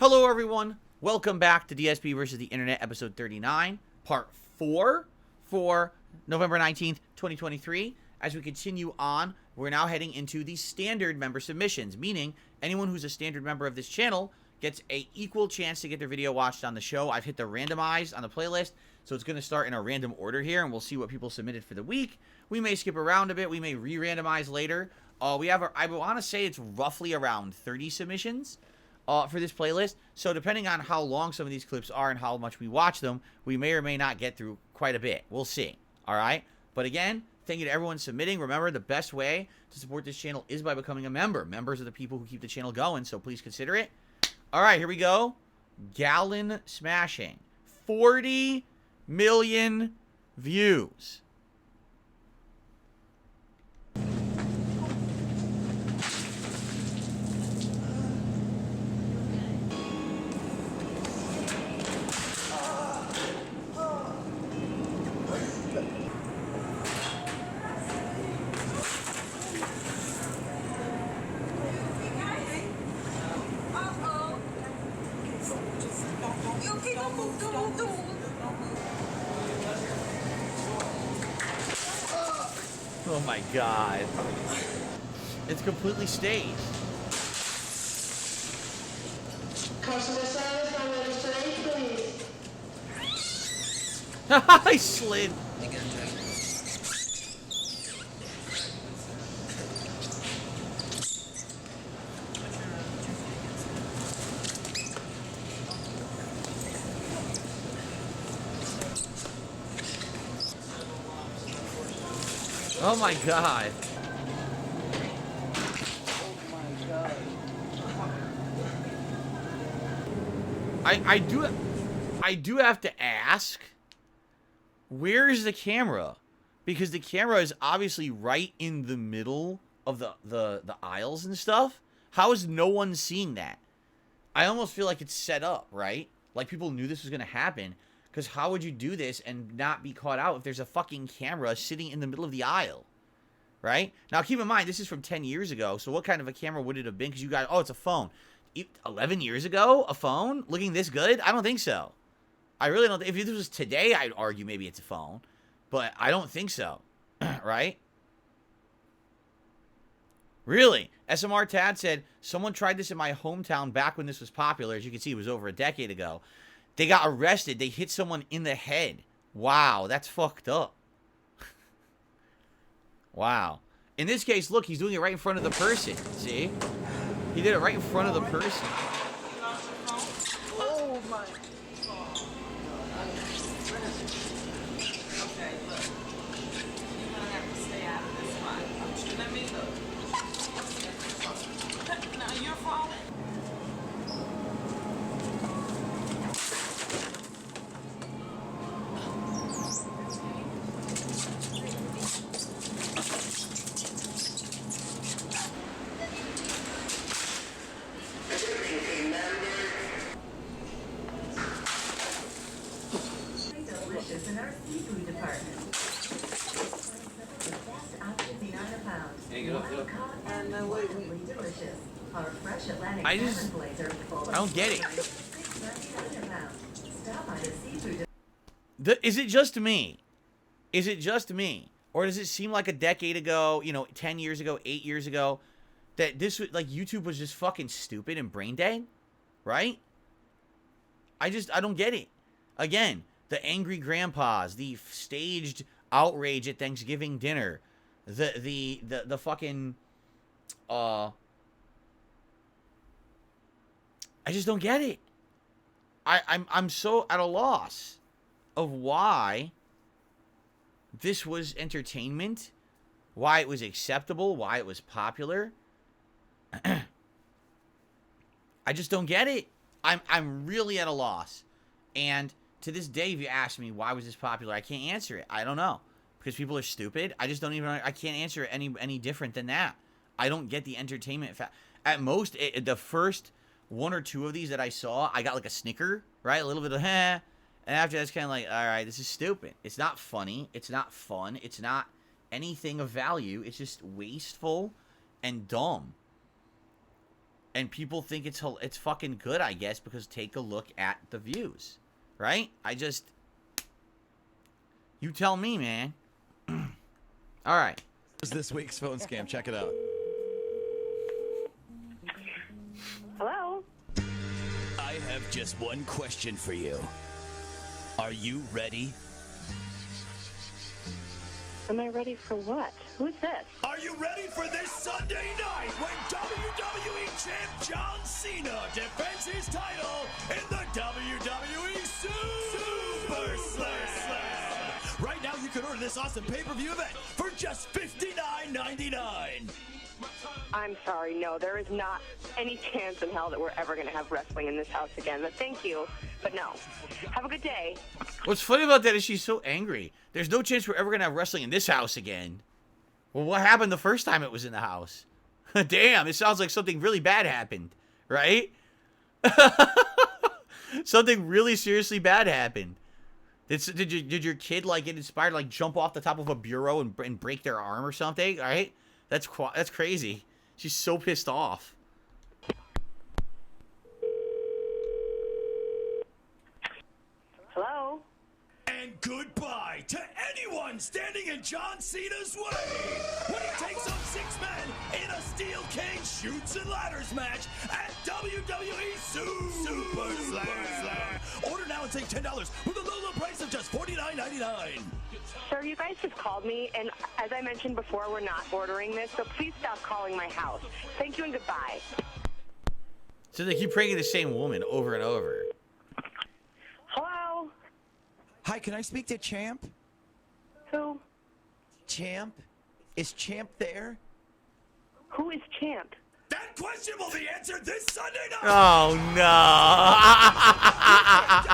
Hello everyone, welcome back to DSP versus the Internet, episode 39, part 4 for November 19th, 2023. As we continue on, we're now heading into the standard member submissions, meaning anyone who's a standard member of this channel gets a equal chance to get their video watched on the show. I've hit the randomize on the playlist, so it's going to start in a random order here, and we'll see what people submitted for the week. We may skip around a bit, we may re-randomize later. I want to say it's roughly around 30 submissions for this playlist, so depending on how long some of these clips are and how much we watch them, we may or may not get through quite a bit. We'll see. Alright? But again, thank you to everyone submitting. Remember, the best way to support this channel is by becoming a member. Members are the people who keep the channel going, so please consider it. Alright, here we go. Gallon smashing. 40 million views. Oh my god. It's completely staged. Customer service, I'm ready today, please. I slid. Oh my god. Oh my god. I do have to ask, where is the camera? Because the camera is obviously right in the middle of the aisles and stuff. How is no one seeing that? I almost feel like it's set up, right? Like people knew this was going to happen. Because how would you do this and not be caught out if there's a fucking camera sitting in the middle of the aisle? Right? Now, keep in mind, this is from 10 years ago. So what kind of a camera would it have been? Because you guys, oh, it's a phone. 11 years ago? A phone? Looking this good? I don't think so. I really don't. If this was today, I'd argue maybe it's a phone. But I don't think so. Right? Really? SMR Tad said, someone tried this in my hometown back when this was popular. As you can see, it was over a decade ago. They got arrested. They hit someone in the head. Wow, that's fucked up. Wow. In this case, look, he's doing it right in front of the person. See? He did it right in front of the person. Oh my. Okay, look. You're gonna have to stay out of this spot. Let me look. Now you're falling. Delicious in our seafood department. The best options in on a pound. Wild caught and wildly delicious. Our fresh Atlantic salmon blades are full of I don't get it. $6.99 a pound. Stop by the seafood. Is it just me? Is it just me? Or does it seem like a decade ago, you know, 10 years ago, 8 years ago, that this was, like, YouTube was just fucking stupid and brain dead? Right? I don't get it. Again, the angry grandpas, the staged outrage at Thanksgiving dinner, the fucking, I just don't get it. I'm so at a loss of why this was entertainment, why it was acceptable, why it was popular. I just don't get it. I'm really at a loss. And to this day, if you ask me why was this popular, I can't answer it. I don't know. Because people are stupid. I just don't even, I can't answer it any different than that. I don't get the entertainment. At most, the first one or two of these that I saw, I got like a snicker, right? A little bit of, heh. And after that's kind of like, all right, this is stupid. It's not funny. It's not fun. It's not anything of value. It's just wasteful and dumb. And people think it's fucking good, I guess, because take a look at the views, right? You tell me, man. All right. Here's this week's phone scam. Check it out. Hello? I have just one question for you. Are you ready? Am I ready for what? Who's this? Are you ready for this Sunday night when WWE Champ John Cena defends his title in the WWE Super Slam? Right now you can order this awesome pay-per-view event for just $59.99. I'm sorry, no, there is not any chance in hell that we're ever going to have wrestling in this house again. But thank you, but no. Have a good day. What's funny about that is she's so angry. There's no chance we're ever going to have wrestling in this house again. Well, what happened the first time it was in the house? Damn, it sounds like something really bad happened, right? Something really seriously bad happened. Did your kid, like, get inspired, like, jump off the top of a bureau and break their arm or something, right? That's crazy. She's so pissed off. Hello? And goodbye to anyone standing in John Cena's way when he takes on 6 men in a steel cage shoots and ladders match at WWE Super Slam. Order now and save $10 with a low price of just $49.99. Sir, you guys just called me, and as I mentioned before, we're not ordering this, so please stop calling my house. Thank you and goodbye. So they keep pranking the same woman over and over. Hello? Hi, can I speak to Champ? Who? Champ? Is Champ there? Who is Champ? That question will be answered this Sunday night. Oh, no.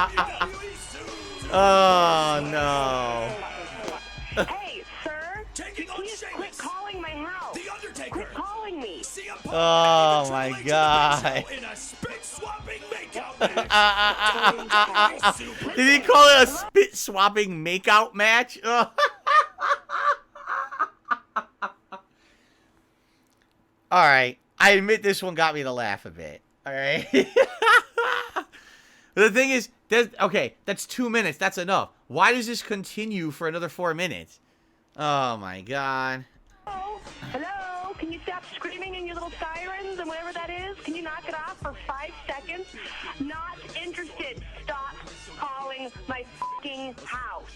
WWE Super Oh, no. Hey, sir! Taking on Please quit Sheamus, The House! The Undertaker, Quit calling me! CM Punk, Oh, and my Triple H in the God. Big Show in a spit-swapping makeout match. Did he call it a spit-swapping makeout match? All right. I admit this one got me to laugh a bit. All right. The thing is, okay, that's 2 minutes. That's enough. Why does this continue for another 4 minutes? Oh, my God. Hello? Hello? Can you stop screaming in your little sirens and whatever that is? Can you knock it off for 5 seconds? Not interested. Stop calling my fucking house.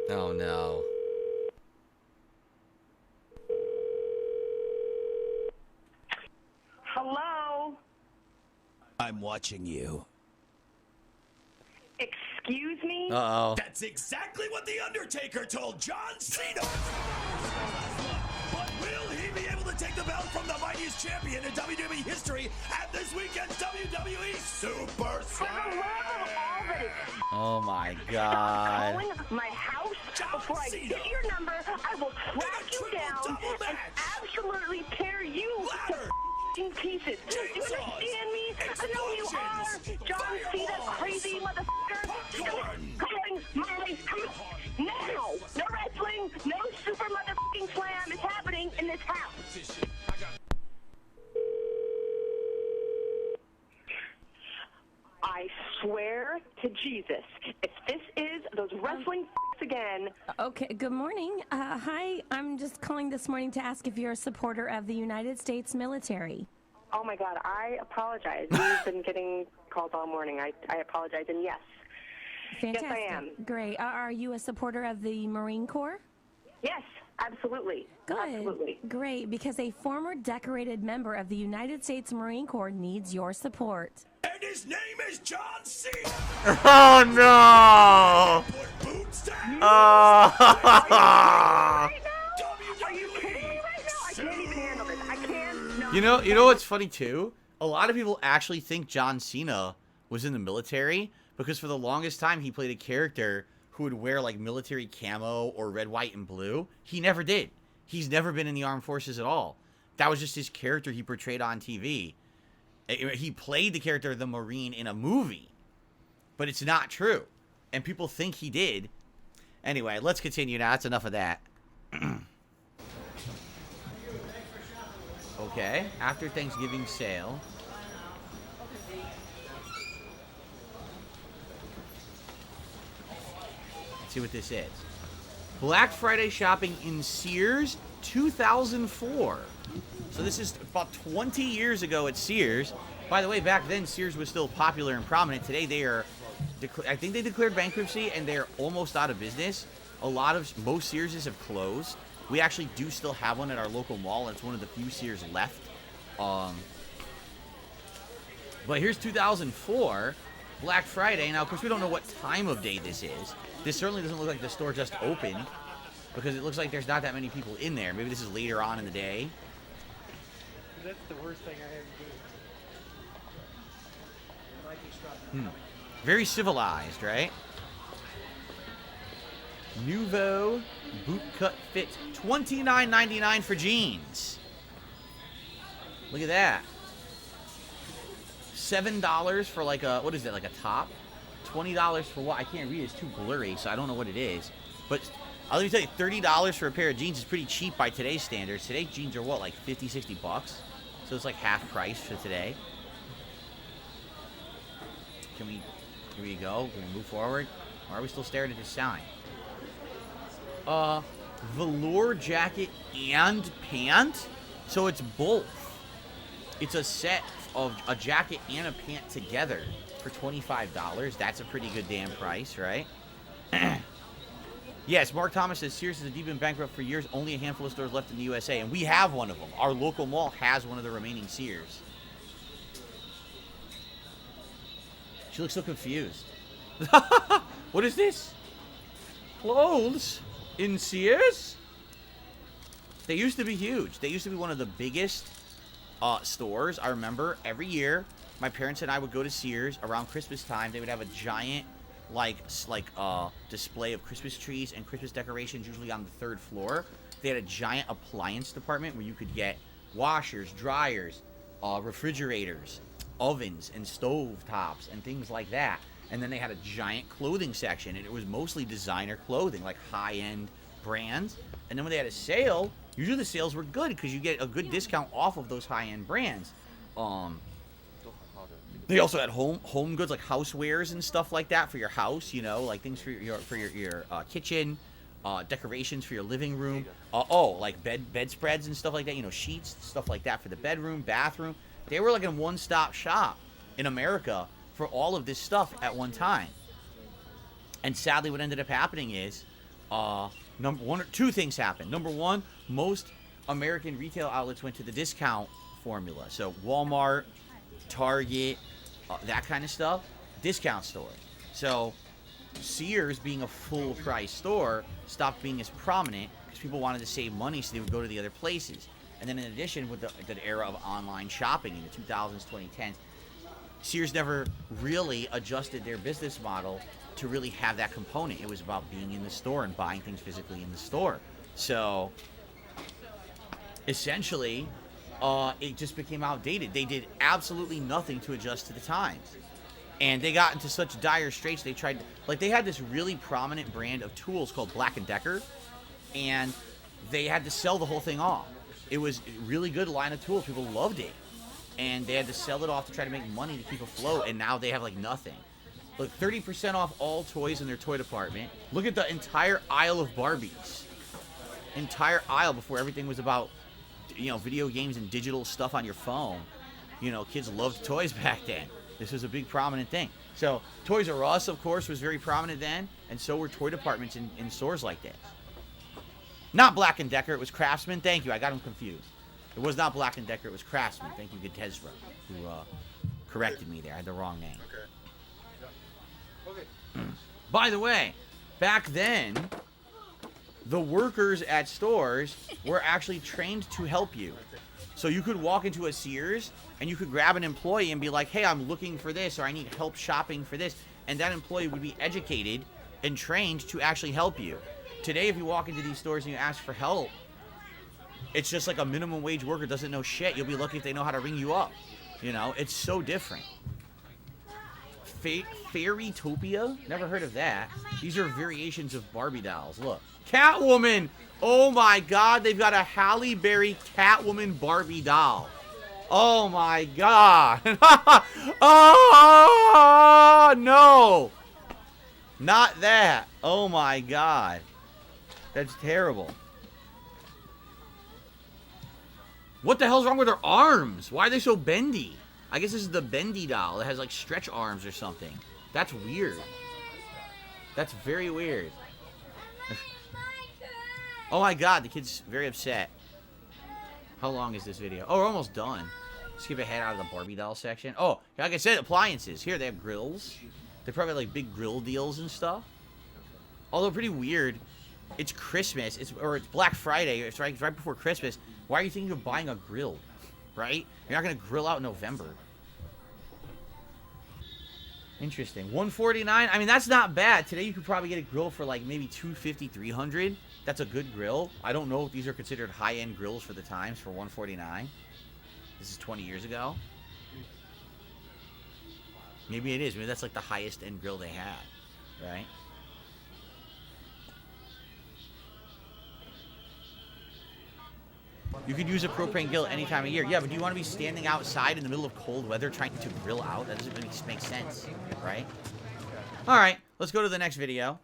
Oh, no. Hello? I'm watching you. Excuse me? Uh-oh. That's exactly what The Undertaker told John Cena. But will he be able to take the belt from the mightiest champion in WWE history at this weekend's WWE Super Slam? Oh, my Stop God. calling my house before I get your number. I will track you down and absolutely tear you to f***ing pieces. Do you understand me? I know who you are, John Cena, crazy motherfucker. Stop calling my house now. No wrestling, no super motherfucking slam is happening in this house. I swear to Jesus, if this is those wrestling again. Okay, good morning. Hi, I'm just calling this morning to ask if you're a supporter of the United States military. Oh my God, I apologize. We've been getting calls all morning. I apologize, and yes. Fantastic. Yes, I am. Great. Are you a supporter of the Marine Corps? Yes, absolutely. Good. Absolutely. Great, because a former decorated member of the United States Marine Corps needs your support. And his name is John Cena. Oh, no. Put boots down. Oh. Right now? Are you kidding me right now? I can't even handle this. I can't. No. You know what's funny, too? A lot of people actually think John Cena was in the military because for the longest time he played a character who would wear, like, military camo or red, white, and blue. He never did. He's never been in the armed forces at all. That was just his character he portrayed on TV. He played the character of the Marine in a movie, but it's not true. And people think he did. Anyway, let's continue now. That's enough of that. Okay, after Thanksgiving sale. Let's see what this is. Black Friday shopping in Sears 2004. So this is about 20 years ago at Sears. By the way, back then Sears was still popular and prominent. Today they are, I think they declared bankruptcy and they're almost out of business. Most Searses have closed. We actually do still have one at our local mall, and it's one of the few Sears left. But here's 2004, Black Friday. Now, of course, we don't know what time of day this is. This certainly doesn't look like the store just opened, because it looks like there's not that many people in there. Maybe this is later on in the day. That's the worst thing I ever do. Very civilized, right? Nouveau bootcut fit, $29.99 for jeans. Look at that. $7 for like a, what is it, like a top? $20 for what? I can't read. It's too blurry, so I don't know what it is. But let me tell you, $30 for a pair of jeans is pretty cheap by today's standards. Today's jeans are what, like 50, 60 bucks? So it's like half price for today. Here we go. Can we move forward? Or are we still staring at this sign? Velour jacket and pant. So it's both. It's a set of a jacket and a pant together for $25. That's a pretty good damn price, right? Yes, Mark Thomas says Sears has been bankrupt for years. Only a handful of stores left in the USA, and we have one of them. Our local mall has one of the remaining Sears. She looks so confused. What is this? Clothes in Sears? They used to be huge. They used to be one of the biggest stores. I remember every year my parents and I would go to Sears around Christmas time. They would have a giant display of Christmas trees and Christmas decorations, usually on the 3rd floor. They had a giant appliance department where you could get washers, dryers, refrigerators, ovens, and stove tops and things like that. And then they had a giant clothing section, and it was mostly designer clothing, like high-end brands. And then when they had a sale, usually the sales were good because you get a good discount off of those high-end brands. They also had home goods like housewares and stuff like that for your house, you know, like things for your kitchen, decorations for your living room. Like bedspreads and stuff like that, you know, sheets, stuff like that for the bedroom, bathroom. They were like a one-stop shop in America for all of this stuff at one time. And sadly, what ended up happening is two things happened. Number one, most American retail outlets went to the discount formula. So Walmart, Target, that kind of stuff, discount store. So Sears, being a full price store, stopped being as prominent because people wanted to save money, so they would go to the other places. And then in addition, with the era of online shopping in the 2000s, 2010s, Sears never really adjusted their business model to really have that component. It was about being in the store and buying things physically in the store. So essentially, it just became outdated. They did absolutely nothing to adjust to the times. And they got into such dire straits, they tried, like, they had this really prominent brand of tools called Black & Decker, and they had to sell the whole thing off. It was a really good line of tools. People loved it. And they had to sell it off to try to make money to keep afloat, and now they have, like, nothing. Look, 30% off all toys in their toy department. Look at the entire aisle of Barbies. Entire aisle before everything was about, you know, video games and digital stuff on your phone. You know, kids loved toys back then. This was a big prominent thing. So Toys R Us, of course, was very prominent then, and so were toy departments in stores like this. Not Black & Decker, it was Craftsman. Thank you, I got them confused. It was not Black & Decker, it was Craftsman. Thank you, Gitezra, who corrected me there. I had the wrong name. Okay. By the way, back then, the workers at stores were actually trained to help you. So you could walk into a Sears and you could grab an employee and be like, hey, I'm looking for this, or I need help shopping for this. And that employee would be educated and trained to actually help you. Today, if you walk into these stores and you ask for help, it's just like a minimum wage worker doesn't know shit. You'll be lucky if they know how to ring you up. You know, it's so different. Fairytopia? Never heard of that. These are variations of Barbie dolls. Look. Catwoman! Oh my god, they've got a Halle Berry Catwoman Barbie doll. Oh my god. Oh, no. Not that. Oh my god. That's terrible. What the hell's wrong with her arms? Why are they so bendy? I guess this is the bendy doll. It has like stretch arms or something. That's weird. That's very weird. Oh my god, the kid's very upset. How long is this video? Oh, we're almost done. Skip ahead out of the Barbie doll section. Oh, like I said, appliances. Here, they have grills. They probably have, like, big grill deals and stuff. Although, pretty weird. It's Christmas. It's Black Friday. It's right before Christmas. Why are you thinking of buying a grill? Right? You're not going to grill out in November. Interesting. $149. I mean, that's not bad. Today, you could probably get a grill for, like, maybe $250, $300. That's a good grill. I don't know if these are considered high-end grills for the times for $149. This is 20 years ago. Maybe it is. Maybe that's like the highest end grill they had, right? You could use a propane grill any time of year. Yeah, but do you want to be standing outside in the middle of cold weather trying to grill out? That doesn't really make sense, right? All right, let's go to the next video.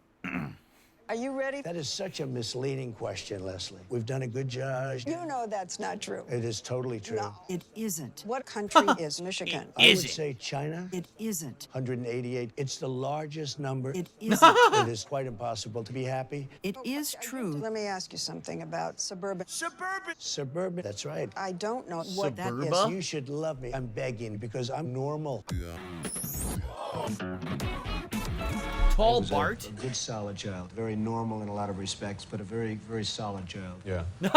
Are you ready? That is such a misleading question, Leslie. We've done a good job. You know that's not true. It is totally true. No, it isn't. What country is Michigan? I would say China. It isn't. 188. It's the largest number. It isn't. It is quite impossible to be happy. It is true. Let me ask you something about suburban. Suburban. That's right. I don't know what that Suburba? is. You should love me. I'm begging because I'm normal. Tall I was Bart. A good, solid child. Very normal in a lot of respects, but a very, very solid child. Yeah. They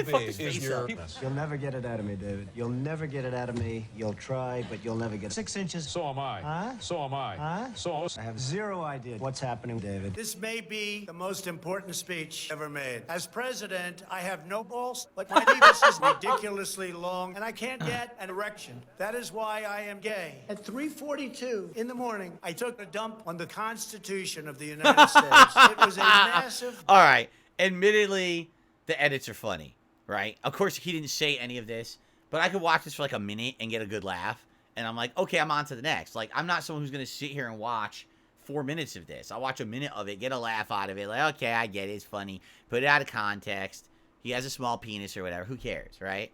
fucked his face up. You'll never get it out of me, David. You'll never get it out of me. You'll try, but you'll never get it. 6 inches. So am I. Huh? So am I. Huh? So. I have zero idea what's happening, David. This may be the most important speech ever made. As president, I have no balls, but my penis is ridiculously long, and I can't get an erection. That is why I am gay. At 3:42 in the morning, I took a dump on the Constitution of the United States. It was a massive... All right. Admittedly, the edits are funny, right? Of course, he didn't say any of this, but I could watch this for like a minute and get a good laugh. And I'm like, okay, I'm on to the next. Like, I'm not someone who's going to sit here and watch 4 minutes of this. I'll watch a minute of it, get a laugh out of it. Like, okay, I get it. It's funny. Put it out of context. He has a small penis or whatever. Who cares, right?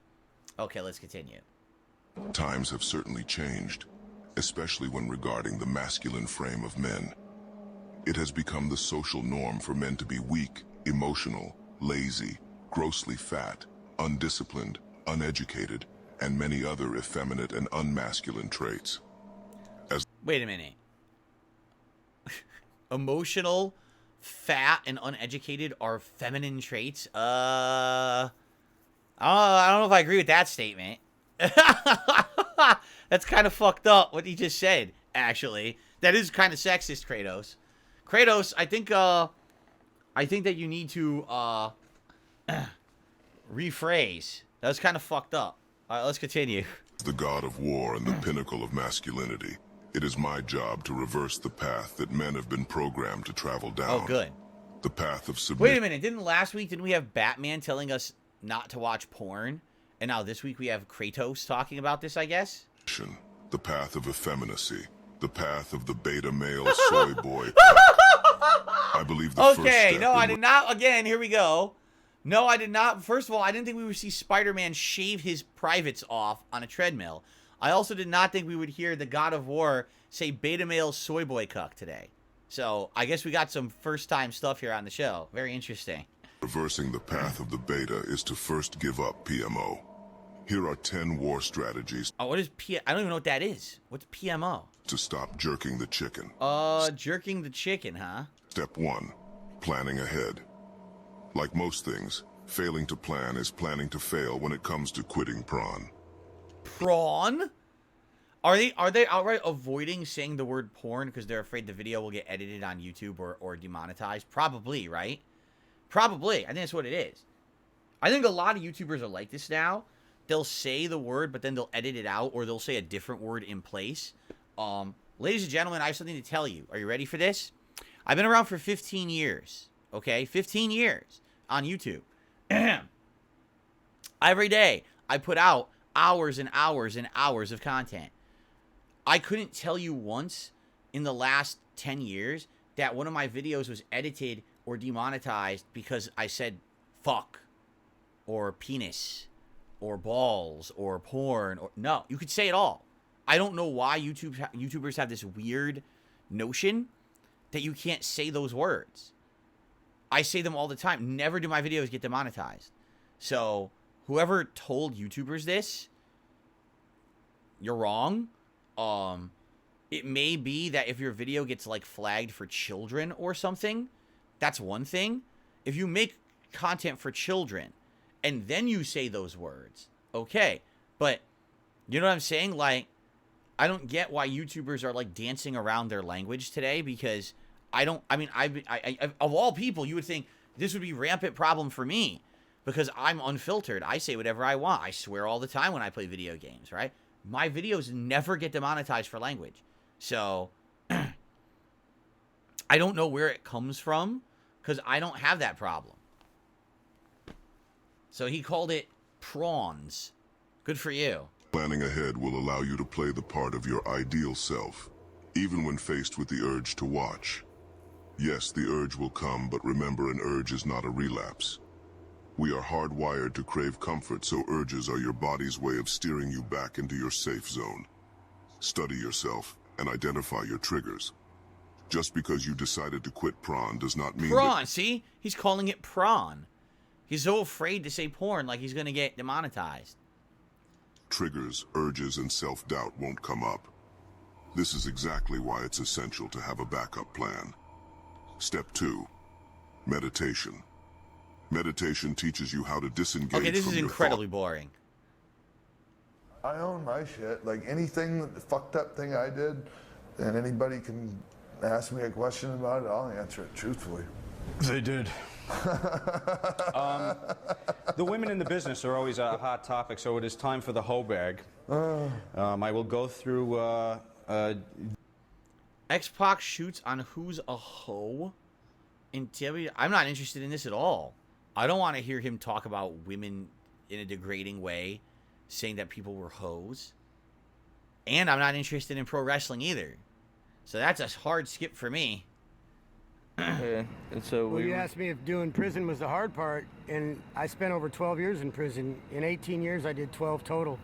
Okay, let's continue. Times have certainly changed, especially when regarding the masculine frame of men. It has become the social norm for men to be weak, emotional, lazy, grossly fat, undisciplined, uneducated, and many other effeminate and unmasculine traits. Wait a minute. Emotional, fat, and uneducated are feminine traits? I don't know if I agree with that statement. That's kind of fucked up, what he just said, actually. That is kind of sexist, Kratos. Kratos, I think that you need to, rephrase. That was kind of fucked up. All right, let's continue. The god of war and the pinnacle of masculinity, it is my job to reverse the path that men have been programmed to travel down. Oh, good. The path of submission. Wait a minute. Didn't we have Batman telling us not to watch porn? And now this week we have Kratos talking about this, I guess? The path of effeminacy. The path of the beta male soy boy. I believe the first step no, I did not. Again, here we go. No, I did not. First of all, I didn't think we would see Spider-Man shave his privates off on a treadmill. I also did not think we would hear the God of War say beta male soy boy cuck today. So I guess we got some first-time stuff here on the show. Very interesting. Reversing the path of the beta is to first give up PMO. Here are 10 war strategies. Oh, what is I don't even know what that is. What's PMO? To stop jerking the chicken. Jerking the chicken, huh? Step 1. Planning ahead. Like most things, failing to plan is planning to fail when it comes to quitting prawn. Prawn? Are they outright avoiding saying the word porn because they're afraid the video will get edited on YouTube or demonetized? Probably, right? Probably. I think that's what it is. I think a lot of YouTubers are like this now. They'll say the word, but then they'll edit it out, or they'll say a different word in place. Ladies and gentlemen, I have something to tell you. Are you ready for this? I've been around for 15 years, okay? 15 years on YouTube. Every day, I put out hours and hours and hours of content. I couldn't tell you once in the last 10 years that one of my videos was edited or demonetized because I said fuck or penis or balls or porn. Or no, you could say it all. I don't know why YouTubers have this weird notion that you can't say those words. I say them all the time. Never do my videos get demonetized. So whoever told YouTubers this, you're wrong. It may be that if your video gets like flagged for children or something, that's one thing. If you make content for children and then you say those words, okay. But you know what I'm saying? Like, I don't get why YouTubers are like dancing around their language today, because I of all people, you would think this would be a rampant problem for me because I'm unfiltered. I say whatever I want. I swear all the time when I play video games, right? My videos never get demonetized for language. So I don't know where it comes from because I don't have that problem. So he called it prawns. Good for you. Planning ahead will allow you to play the part of your ideal self, even when faced with the urge to watch. Yes, the urge will come, but remember, an urge is not a relapse. We are hardwired to crave comfort, so urges are your body's way of steering you back into your safe zone. Study yourself and identify your triggers. Just because you decided to quit prawn does not mean prawn. See? He's calling it prawn. He's so afraid to say porn like he's going to get demonetized. Triggers, urges, and self-doubt won't come up. This is exactly why it's essential to have a backup plan. Step 2. Meditation. Meditation teaches you how to disengage from your Okay, this is incredibly boring. I own my shit. Like anything, the fucked up thing I did, and anybody can ask me a question about it, I'll answer it truthfully. They did. The women in the business are always a hot topic, so it is time for the hoe bag. I will go through... X-Pac shoots on who's a hoe in WWE. I'm not interested in this at all. I don't want to hear him talk about women in a degrading way, saying that people were hoes. And I'm not interested in pro wrestling either. So that's a hard skip for me. Yeah, and so well, you asked me if doing prison was the hard part, and I spent over 12 years in prison. In 18 years, I did 12 total.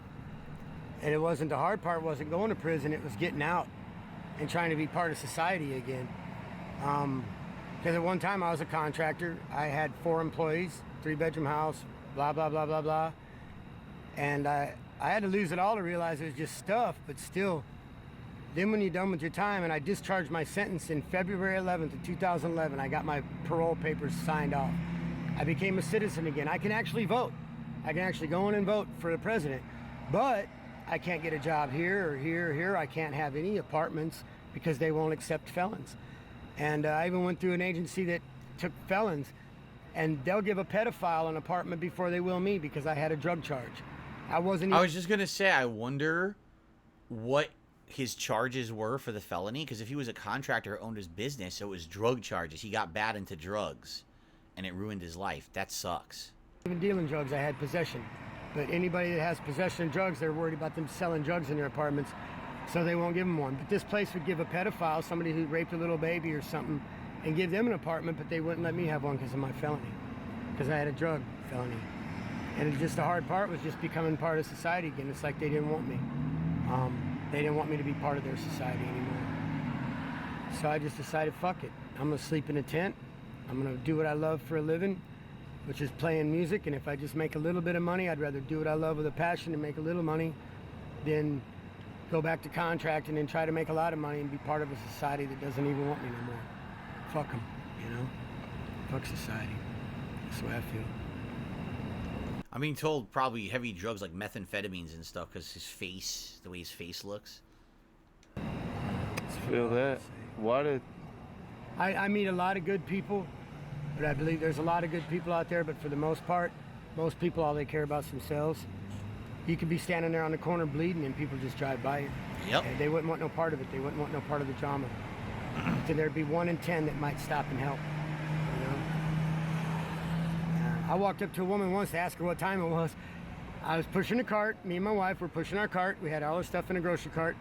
And it wasn't the hard part, wasn't going to prison, it was getting out and trying to be part of society again. Because at one time I was a contractor. I had 4 employees, 3-bedroom house, blah, blah, blah, blah, blah. And I had to lose it all to realize it was just stuff, but still. Then when you're done with your time, and I discharged my sentence in February 11th of 2011, I got my parole papers signed off. I became a citizen again. I can actually vote. I can actually go in and vote for the president. But I can't get a job here or here or here. I can't have any apartments because they won't accept felons. And I even went through an agency that took felons, and they'll give a pedophile an apartment before they will me because I had a drug charge. I was just going to say, I wonder what his charges were for the felony, because if he was a contractor who owned his business, so it was drug charges. He got bad into drugs, and it ruined his life. That sucks. Even dealing drugs, I had possession. But anybody that has possession of drugs, they're worried about them selling drugs in their apartments, so they won't give them one. But this place would give a pedophile, somebody who raped a little baby or something, and give them an apartment, but they wouldn't let me have one because of my felony, because I had a drug felony. And just the hard part was just becoming part of society again. It's like they didn't want me. They didn't want me to be part of their society anymore. So I just decided, fuck it. I'm gonna sleep in a tent. I'm gonna do what I love for a living, which is playing music. And if I just make a little bit of money, I'd rather do what I love with a passion and make a little money than go back to contracting and try to make a lot of money and be part of a society that doesn't even want me no more. Fuck them, you know? Fuck society. That's the way I feel. I'm being told probably heavy drugs like methamphetamines and stuff because his face, the way his face looks. Let's feel that. Why did... I meet a lot of good people, but I believe there's a lot of good people out there, but for the most part, most people, all they care about is themselves. You could be standing there on the corner bleeding and people just drive by you. Yep. And they wouldn't want no part of it. They wouldn't want no part of the drama. So there'd be 1 in 10 that might stop and help. You know? I walked up to a woman once to ask her what time it was. I was pushing a cart. Me and my wife were pushing our cart. We had all our stuff in a grocery cart.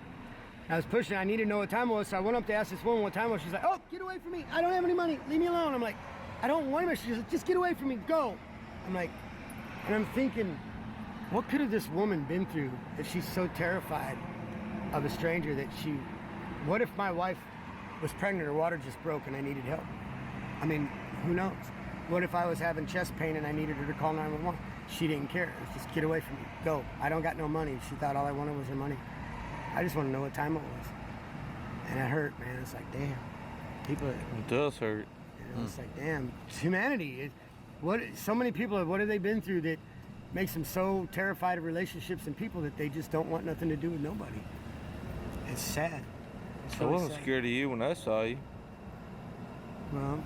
I was pushing. I needed to know what time it was, so I went up to ask this woman what time it was. She's like, "Oh, get away from me. I don't have any money. Leave me alone." I'm like, "I don't want money." She's like, "Just get away from me. Go." I'm like, and I'm thinking, what could have this woman been through that she's so terrified of a stranger that she... What if my wife was pregnant, her water just broke, and I needed help? I mean, who knows? What if I was having chest pain and I needed her to call 911? She didn't care. It was just, get away from me. Go. I don't got no money. She thought all I wanted was her money. I just want to know what time it was. And it hurt, man. It's like, damn. People... It does hurt. You know, it's like, damn. It's humanity. So many people, what have they been through that makes them so terrified of relationships and people that they just don't want nothing to do with nobody? It's sad. It's I really wasn't sad. scared of you when I saw you. Well,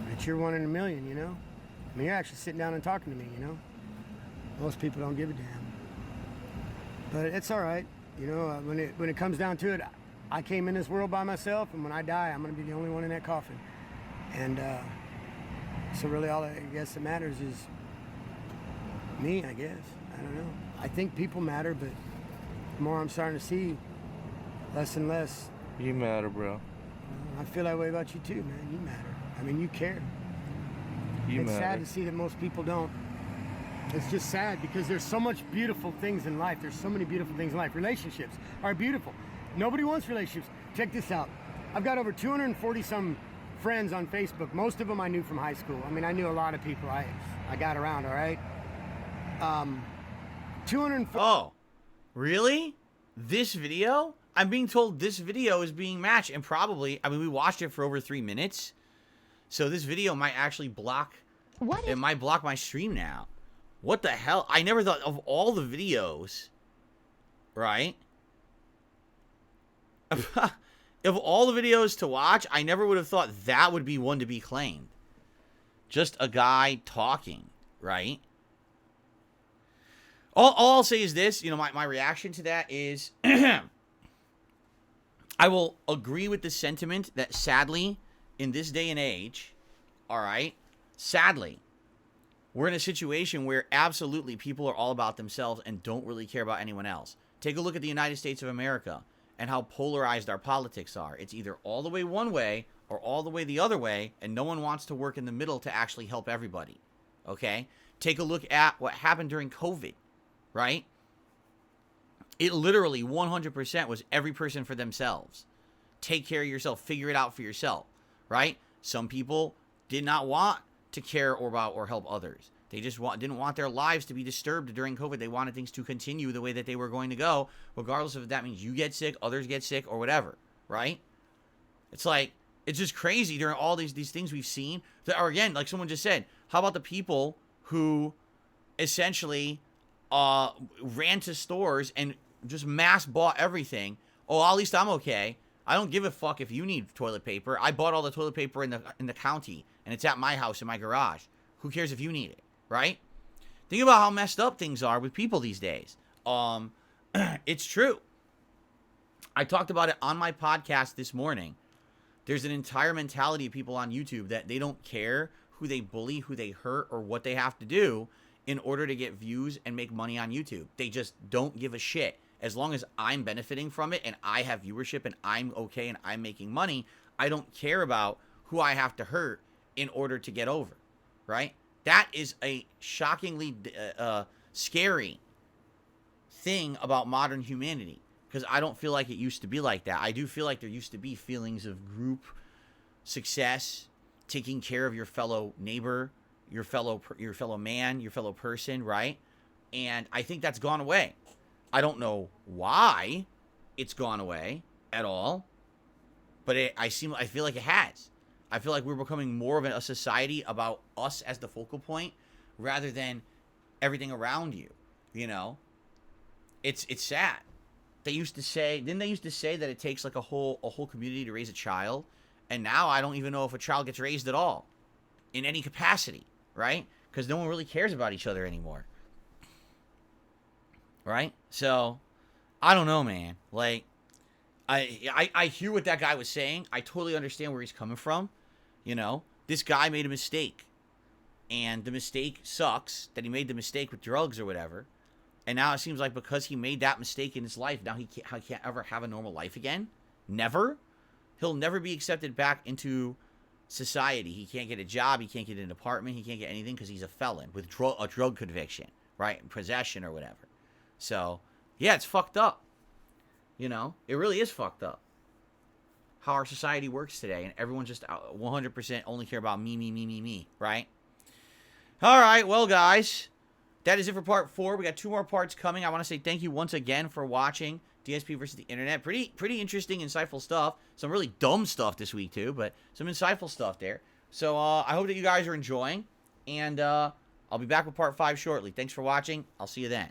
but you're 1 in a million, you know? I mean, you're actually sitting down and talking to me, you know? Most people don't give a damn. But it's all right. You know, when it comes down to it, I came in this world by myself, and when I die, I'm going to be the only one in that coffin. And so really all I guess that matters is me, I guess. I don't know. I think people matter, but the more I'm starting to see, less and less. You matter, bro. I feel that way about you too, man. You matter. I mean, you care. You It's matter. sad to see that most people don't. It's just sad because there's so much beautiful things in life. There's so many beautiful things in life. Relationships are beautiful. Nobody wants relationships. Check this out. I've got over 240 some friends on Facebook. Most of them I knew from high school. I mean, I knew a lot of people. I got around, all right? 240. Oh, really? This video? I'm being told this video is being matched, and probably, I mean, we watched it for over 3 minutes, so this video might actually block. It might block my stream now. What the hell? I never thought of all the videos, right? Of all the videos to watch, I never would have thought that would be one to be claimed. Just a guy talking, right? All I'll say is this, you know, my reaction to that is I will agree with the sentiment that sadly, in this day and age, all right, sadly, we're in a situation where absolutely people are all about themselves and don't really care about anyone else. Take a look at the United States of America and how polarized our politics are. It's either all the way one way or all the way the other way, and no one wants to work in the middle to actually help everybody, okay? Take a look at what happened during COVID, right? It literally 100% was every person for themselves. Take care of yourself. Figure it out for yourself, right? Some people did not want to care about or help others. They just didn't want their lives to be disturbed during COVID. They wanted things to continue the way that they were going to go, regardless of if that means you get sick, others get sick, or whatever, right? It's like, it's just crazy during all these things we've seen. That are, again, like someone just said, how about the people who essentially ran to stores and just mass bought everything? Oh, at least I'm okay. I don't give a fuck if you need toilet paper. I bought all the toilet paper in the county, and it's at my house in my garage. Who cares if you need it, right? Think about how messed up things are with people these days. It's true. I talked about it on my podcast this morning. There's an entire mentality of people on YouTube that they don't care who they bully, who they hurt, or what they have to do in order to get views and make money on YouTube. They just don't give a shit. As long as I'm benefiting from it and I have viewership and I'm okay and I'm making money, I don't care about who I have to hurt in order to get over, right? That is a shockingly scary thing about modern humanity, because I don't feel like it used to be like that. I do feel like there used to be feelings of group success, taking care of your fellow neighbor, your fellow man, your fellow person, right? And I think that's gone away. I don't know why it's gone away at all, but I feel like it has. I feel like we're becoming more of a society about us as the focal point rather than everything around you. You know, it's sad. They used to say, didn't they used to say that it takes like a whole community to raise a child? And now I don't even know if a child gets raised at all in any capacity, right? Because no one really cares about each other anymore. Right? So, I don't know, man. Like, I hear what that guy was saying. I totally understand where he's coming from. You know, this guy made a mistake. And the mistake sucks that he made the mistake with drugs or whatever. And now it seems like because he made that mistake in his life, now he can't ever have a normal life again. Never. He'll never be accepted back into society. He can't get a job. He can't get an apartment. He can't get anything because he's a felon with a drug conviction, right? Possession or whatever. So, yeah, it's fucked up. You know, it really is fucked up how our society works today. And everyone just 100% only care about me, right? All right, well, guys, that is it for part 4. We got 2 more parts coming. I want to say thank you once again for watching DSP versus the Internet. Pretty interesting, insightful stuff. Some really dumb stuff this week, too, but some insightful stuff there. So I hope that you guys are enjoying, and I'll be back with part 5 shortly. Thanks for watching. I'll see you then.